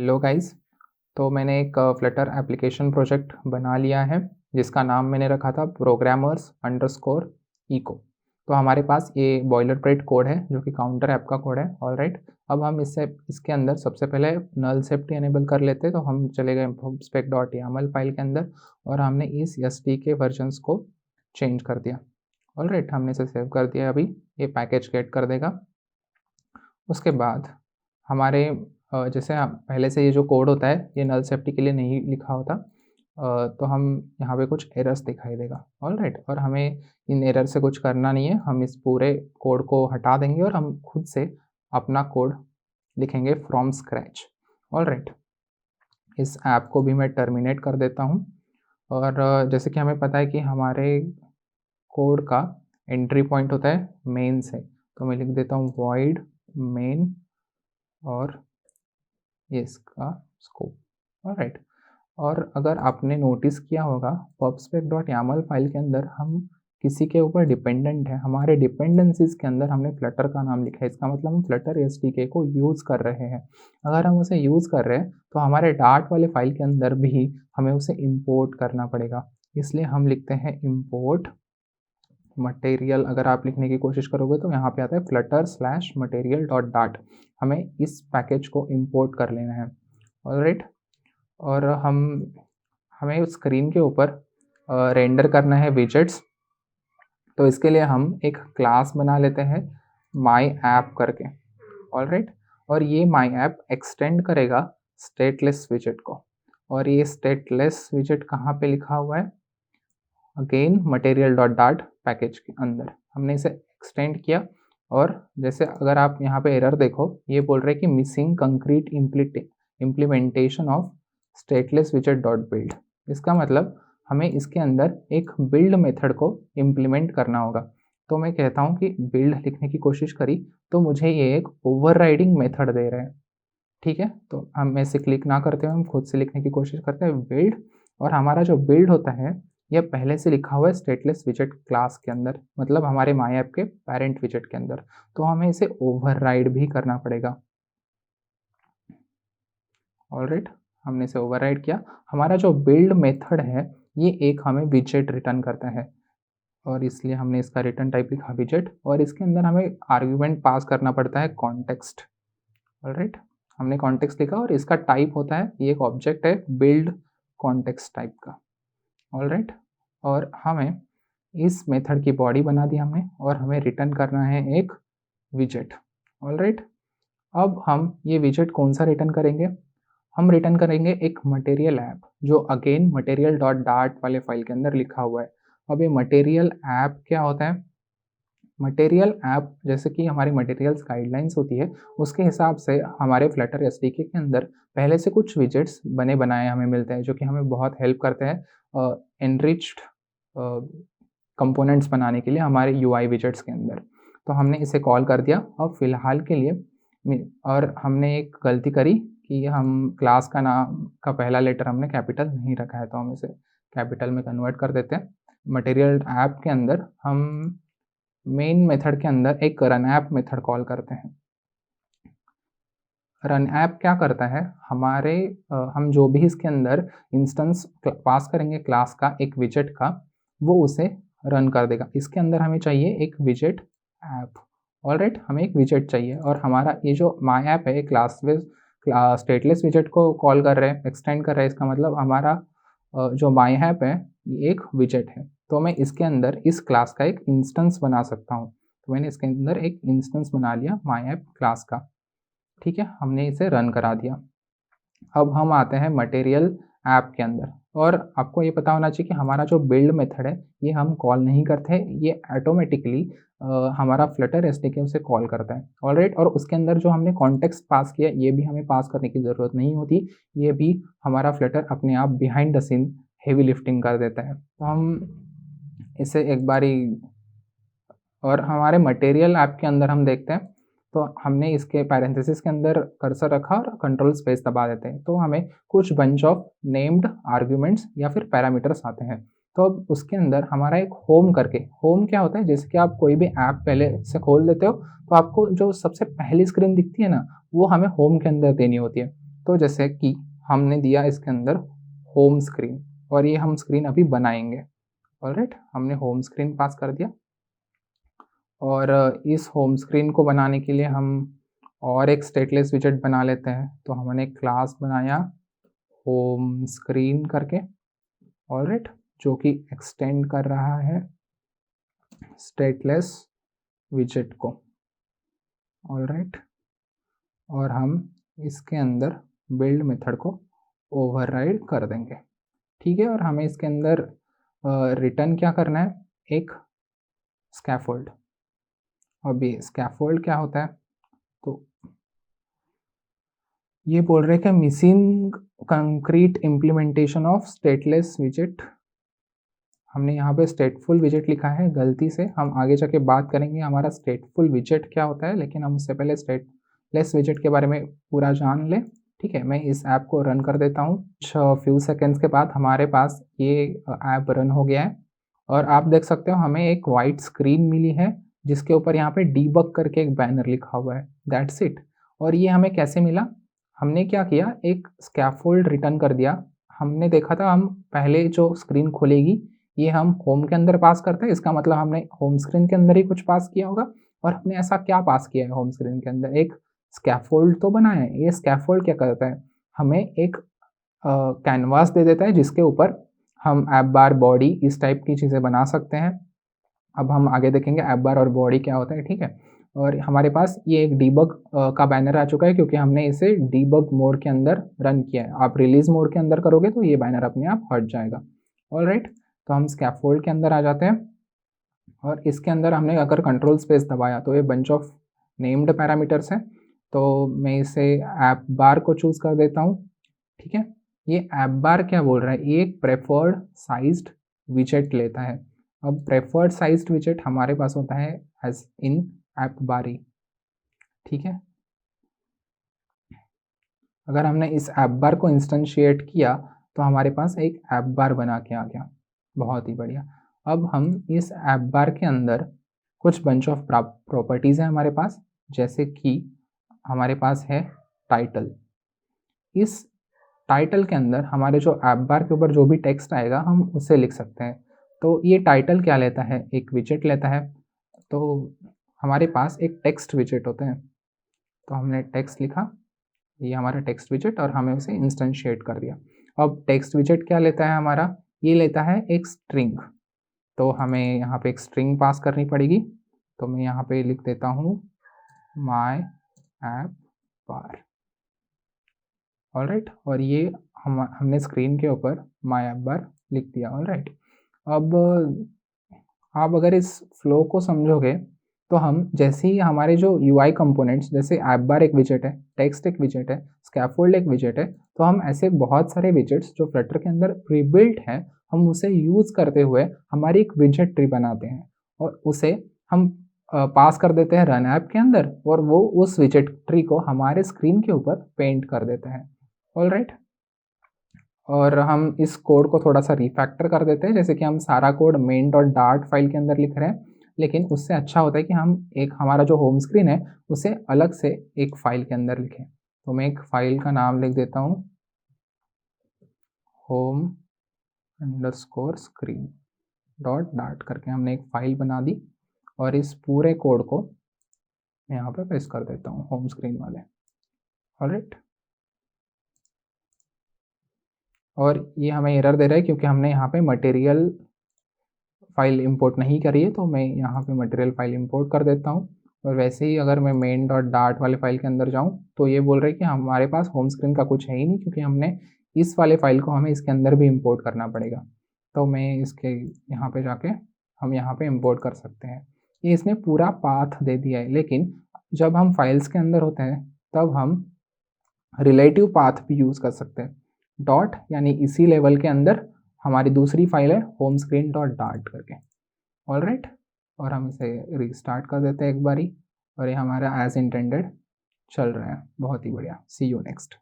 Hello guys. तो मैंने एक फ्लटर एप्लीकेशन प्रोजेक्ट बना लिया है जिसका नाम मैंने रखा था प्रोग्रामर्स अंडरस्कोर इको। तो हमारे पास ये बॉयलर प्लेट कोड है जो कि काउंटर ऐप का कोड है। ऑलराइट, अब हम इसके अंदर सबसे पहले नल सेफ्टी एनेबल कर लेते हैं। तो हम चले गए spec.yaml फाइल के अंदर और हमने इस एसटी के वर्जन्स को चेंज कर दिया। ऑलराइट, हमने इसे सेव कर दिया। अभी ये पैकेज गेट कर देगा। उसके बाद हमारे जैसे पहले से ये जो कोड होता है ये नल सेफ्टी के लिए नहीं लिखा होता, तो हम यहाँ पे कुछ एरर्स दिखाई देगा। ऑलराइट, और हमें इन एरर से कुछ करना नहीं है। हम इस पूरे कोड को हटा देंगे और हम खुद से अपना कोड लिखेंगे फ्रॉम स्क्रैच। ऑलराइट, इस ऐप को भी मैं टर्मिनेट कर देता हूँ। और जैसे कि हमें पता है कि हमारे कोड का एंट्री पॉइंट होता है मेन से, तो मैं लिख देता हूँ void main और ये इसका स्कोप। ऑलराइट, और अगर आपने नोटिस किया होगा pubspec.yaml फाइल के अंदर हम किसी के ऊपर डिपेंडेंट है, हमारे डिपेंडेंसीज के अंदर हमने फ्लटर का नाम लिखा है। इसका मतलब हम फ्लटर एसडीके को यूज़ कर रहे हैं। अगर हम उसे यूज़ कर रहे हैं तो हमारे डार्ट वाले फाइल के अंदर भी हमें उसे इंपोर्ट करना पड़ेगा। इसलिए हम लिखते हैं इंपोर्ट मटेरियल। अगर आप लिखने की कोशिश करोगे तो यहाँ पे आता है flutter/material.dart। हमें इस पैकेज को इंपोर्ट कर लेना है। ऑलराइट, और हमें उस स्क्रीन के ऊपर रेंडर करना है विजेट्स। तो इसके लिए हम एक क्लास बना लेते हैं माई ऐप करके। ऑलराइट, और ये माई ऐप एक्सटेंड करेगा स्टेटलेस विजेट को। और ये स्टेटलेस विजेट कहाँ पे लिखा हुआ है? अगेन material.dart पैकेज के अंदर हमने इसे एक्सटेंड किया। और जैसे अगर आप यहाँ पे एरर देखो, ये बोल रहे हैं कि missing concrete implementation of stateless विजेट डॉट बिल्ड। इसका मतलब हमें इसके अंदर एक बिल्ड मेथड को इम्प्लीमेंट करना होगा। तो मैं कहता हूँ कि बिल्ड लिखने की कोशिश करी तो मुझे ये एक ओवरराइडिंग मेथड दे रहे हैं। ठीक है, तो हम ऐसे क्लिक ना करते हुए हम खुद से लिखने की कोशिश करते हैं बिल्ड। और हमारा जो बिल्ड होता है यह पहले से लिखा हुआ है स्टेटलेस विजेट क्लास के अंदर, मतलब हमारे माई ऐप के पेरेंट विजेट के अंदर। तो हमें इसे ओवरराइड भी करना पड़ेगा। ऑलराइट, हमने इसे ओवरराइड किया। हमारा जो बिल्ड मेथड है ये एक हमें विजेट रिटर्न करता है और इसलिए हमने इसका रिटर्न टाइप लिखा विजेट। और इसके अंदर हमें आर्ग्यूमेंट पास करना पड़ता है कॉन्टेक्स्ट। ऑलराइट, हमने कॉन्टेक्स्ट लिखा और इसका टाइप होता है, ये एक ऑब्जेक्ट है बिल्ड कॉन्टेक्स्ट टाइप का। ऑलराइट, और हमें इस मेथड की बॉडी बना दी हमने और हमें रिटर्न करना है एक विजेट। ऑलराइट, अब हम ये विजेट कौन सा रिटर्न करेंगे? हम रिटर्न करेंगे एक मटेरियल ऐप जो अगेन material.dart वाले फाइल के अंदर लिखा हुआ है। अब ये मटेरियल ऐप क्या होता है? मटेरियल ऐप जैसे कि हमारी मटेरियल्स गाइडलाइंस होती है उसके हिसाब से हमारे फ्लटर एसडीके के अंदर पहले से कुछ विजेट्स बने बनाए हमें मिलते हैं जो कि हमें बहुत हेल्प करते हैं एनरिच्ड कंपोनेंट्स बनाने के लिए हमारे यूआई विजेट्स के अंदर। तो हमने इसे कॉल कर दिया अब फ़िलहाल के लिए। और हमने एक गलती करी कि हम क्लास का नाम का पहला लेटर हमने कैपिटल नहीं रखा है, तो हम इसे कैपिटल में कन्वर्ट कर देते हैं। मटेरियल ऐप के अंदर हम मेन मेथड के अंदर एक रन ऐप मेथड कॉल करते हैं। रन ऐप क्या करता है? हम जो भी इसके अंदर इंस्टेंस पास करेंगे क्लास का एक विजेट का, वो उसे रन कर देगा। इसके अंदर हमें चाहिए एक विजेट ऐप। ऑलराइट, हमें एक विजेट चाहिए और हमारा ये जो माई ऐप है स्टेटलेस विजेट को कॉल कर रहे हैं, एक्सटेंड कर रहे हैं। इसका मतलब हमारा जो माई ऐप है ये एक विजेट है, तो मैं इसके अंदर इस क्लास का एक इंस्टेंस बना सकता हूँ। तो मैंने इसके अंदर एक इंस्टेंस बना लिया माई ऐप क्लास का। ठीक है, हमने इसे रन करा दिया। अब हम आते हैं मटेरियल ऐप के अंदर और आपको ये पता होना चाहिए कि हमारा जो बिल्ड मेथड है ये हम कॉल नहीं करते, ये ऑटोमेटिकली हमारा फ्लटर एसडीके उसे कॉल करता है। ऑलराइट, और उसके अंदर जो हमने कॉन्टेक्स्ट पास किया ये भी हमें पास करने की ज़रूरत नहीं होती, ये भी हमारा फ्लटर अपने आप behind the scene heavy lifting कर देता है। तो हम इसे एक बारी और हमारे मटेरियल ऐप के अंदर हम देखते हैं, तो हमने इसके पैरेंथेसिस के अंदर कर्सर रखा और कंट्रोल स्पेस दबा देते हैं, तो हमें कुछ बंच ऑफ नेम्ड आर्ग्यूमेंट्स या फिर पैरामीटर्स आते हैं। तो अब उसके अंदर हमारा एक होम करके, होम क्या होता है? जैसे कि आप कोई भी ऐप पहले से खोल देते हो तो आपको जो सबसे पहली स्क्रीन दिखती है ना, वो हमें होम के अंदर देनी होती है। तो जैसे कि हमने दिया इसके अंदर होम स्क्रीन, और ये हम स्क्रीन अभी बनाएंगे। ऑलराइट, हमने होम स्क्रीन पास कर दिया, और इस होम स्क्रीन को बनाने के लिए हम और एक स्टेटलेस विजेट बना लेते हैं। तो हमने एक क्लास बनाया होम स्क्रीन करके, ऑलराइट, जो कि एक्सटेंड कर रहा है स्टेटलेस विजेट को, ऑलराइट, और हम इसके अंदर बिल्ड मेथड को ओवरराइड कर देंगे। ठीक है, और हमें इसके अंदर रिटर्न क्या करना है, एक स्कैफोल्ड। अब ये स्कैफोल्ड क्या होता है, तो ये बोल रहे हैं कि missing concrete implementation of stateless विजेट। हमने यहाँ पे स्टेटफुल विजेट लिखा है गलती से, हम आगे जाके बात करेंगे हमारा स्टेटफुल विजेट क्या होता है, लेकिन हम उससे पहले स्टेटलेस विजेट के बारे में पूरा जान लें। ठीक है, मैं इस ऐप को रन कर देता हूँ। फ्यू सेकेंड्स के बाद हमारे पास ये ऐप रन हो गया है, और आप देख सकते हो हमें एक वाइट स्क्रीन मिली है जिसके ऊपर यहाँ पे डीबग करके एक बैनर लिखा हुआ है, दैट्स इट। और ये हमें कैसे मिला, हमने क्या किया, एक स्कैफोल्ड रिटर्न कर दिया। हमने देखा था हम पहले जो स्क्रीन खुलेगी ये हम होम के अंदर पास करते हैं, इसका मतलब हमने होम स्क्रीन के अंदर ही कुछ पास किया होगा। और हमने ऐसा क्या पास किया है होम स्क्रीन के अंदर, एक स्कैफोल्ड तो बनाया है। ये स्कैफोल्ड क्या करता है, हमें एक कैनवास दे देता है जिसके ऊपर हम ऐप बार, बॉडी, इस टाइप की चीज़ें बना सकते हैं। अब हम आगे देखेंगे ऐप बार और बॉडी क्या होता है। ठीक है, और हमारे पास ये एक डीबग का बैनर आ चुका है क्योंकि हमने इसे डीबग मोड के अंदर रन किया है। आप रिलीज मोड के अंदर करोगे तो ये बैनर अपने आप हट जाएगा। ऑलराइट, तो हम स्कैफोल्ड के अंदर आ जाते हैं, और इसके अंदर हमने अगर कंट्रोल स्पेस दबाया तो ये बंच ऑफ नेम्ड पैरामीटर्स है। तो मैं इसे ऐप बार को चूज़ कर देता हूँ। ठीक है, ये ऐप बार क्या बोल रहा है, ये एक प्रेफर्ड साइज्ड विजेट लेता है। अब प्रेफर्ड साइज्ड विजेट हमारे पास होता है एज इन ऐप बार ही। ठीक है, अगर हमने इस ऐप बार को इंस्टेंशिएट किया तो हमारे पास एक ऐप बार बना के आ गया, बहुत ही बढ़िया। अब हम इस ऐप बार के अंदर कुछ बंच ऑफ प्रॉपर्टीज़ हैं हमारे पास, जैसे कि हमारे पास है टाइटल। इस टाइटल के अंदर हमारे जो ऐप बार के ऊपर जो भी टेक्स्ट आएगा हम उसे लिख सकते हैं। तो ये टाइटल क्या लेता है, एक विजेट लेता है। तो हमारे पास एक टेक्स्ट विजेट होता है, तो हमने टेक्स्ट लिखा, ये हमारा टेक्स्ट विजेट, और हमें उसे इंस्टेंशिएट कर दिया। अब टेक्स्ट विजेट क्या लेता है हमारा, ये लेता है एक स्ट्रिंग। तो हमें यहाँ पे एक स्ट्रिंग पास करनी पड़ेगी। तो मैं यहाँ पे लिख देता हूँ माई ऐप बार, ऑलराइट, और ये हमने स्क्रीन के ऊपर माई ऐप बार लिख दिया। ऑलराइट, अब आप अगर इस फ्लो को समझोगे तो हम जैसे ही हमारे जो यूआई कंपोनेंट्स, जैसे ऐप बार एक विजेट है, टेक्स्ट एक विजेट है, स्कैफोल्ड एक विजेट है, तो हम ऐसे बहुत सारे विजेट्स जो फ्लटर के अंदर प्रीबिल्ट हैं हम उसे यूज़ करते हुए हमारी एक विजेट ट्री बनाते हैं, और उसे हम पास कर देते हैं रन ऐप के अंदर, और वो उस विजेट ट्री को हमारे स्क्रीन के ऊपर पेंट कर देते हैं। ऑलराइट, और हम इस कोड को थोड़ा सा रिफैक्टर कर देते हैं, जैसे कि हम सारा कोड main.dart फाइल के अंदर लिख रहे हैं, लेकिन उससे अच्छा होता है कि हम एक हमारा जो होम स्क्रीन है उसे अलग से एक फाइल के अंदर लिखें। तो मैं एक फाइल का नाम लिख देता हूँ home_screen.dart करके हमने एक फाइल बना दी, और इस पूरे कोड को मैं यहाँ पे पेस्ट कर देता हूँ होम स्क्रीन वाले। ऑलराइट, और ये हमें एरर दे रहा है क्योंकि हमने यहाँ पे मटेरियल फाइल इंपोर्ट नहीं करी है। तो मैं यहाँ पे मटेरियल फाइल इंपोर्ट कर देता हूँ, और वैसे ही अगर मैं main.dart वाले फाइल के अंदर जाऊँ तो ये बोल रहा है कि हमारे पास होम स्क्रीन का कुछ है ही नहीं, क्योंकि हमने इस वाले फाइल को हमें इसके अंदर भी इंपोर्ट करना पड़ेगा। तो मैं इसके यहाँ पे जाके हम यहाँ पे इंपोर्ट कर सकते हैं। ये इसने पूरा पाथ दे दिया है, लेकिन जब हम फाइल्स के अंदर होते हैं तब हम रिलेटिव पाथ भी यूज़ कर सकते हैं। डॉट यानी इसी लेवल के अंदर हमारी दूसरी फाइल है homescreen.dart करके। ऑलराइट, और हम इसे रीस्टार्ट कर देते हैं एक बारी, और ये हमारा एज इंटेंडेड चल रहा है, बहुत ही बढ़िया। सी यू नेक्स्ट।